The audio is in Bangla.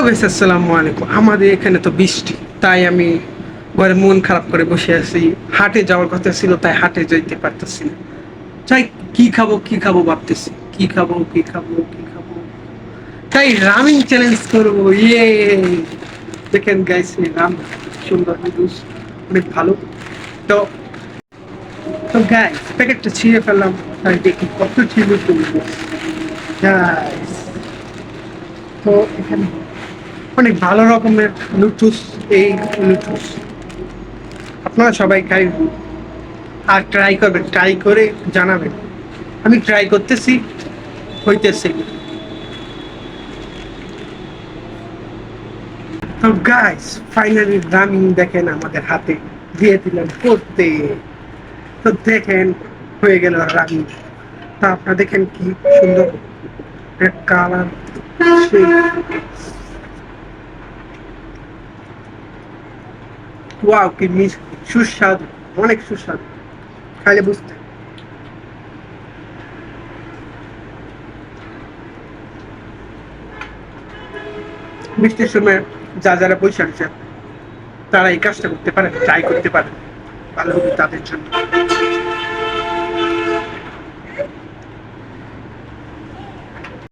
গাইস, আসসালামু আলাইকুম। আমাদের এখানে তো বৃষ্টি, তাই আমি ঘরে মন খারাপ করে বসে আছি। হাটে যাওয়ার কথা ছিল, তাই হাটে যাইতে পারতেছি না। তাই কি খাবো ভাবতেছি, কি খাবো। তাই রামিং চ্যালেঞ্জ করবো। দেখেন গাইস, এই রাম সুন্দর নুডলস, অনেক ভালো। তো তো গাইস, প্যাকেটটা ছিঁড়ে ফেললাম, তাই দেখি কত ছিল গাইস। তো এখানে অনেক ভালো রকমের লুটুস, এই লুটুস আপনারা সবাই খাই আর ট্রাই করবেন, ট্রাই করে জানাবেন। আমি ট্রাই করতেছি, হইতেছে। তো গাইস, ফাইনালি রামিং দেখেন আমাদের হাতে দিয়ে দিলাম করতে। তো দেখেন, হয়ে গেল রামিং। তা আপনারা দেখেন কি সুন্দর কালার, ওয়াও কি সুস্বাদু, অনেক সুস্বাদু, খাইলে বুঝতে। বৃষ্টির সময় যারা বসে আছে, তারা এই কাজটা করতে পারে, ট্রাই করতে পারে, ভালো হবে তাদের জন্য।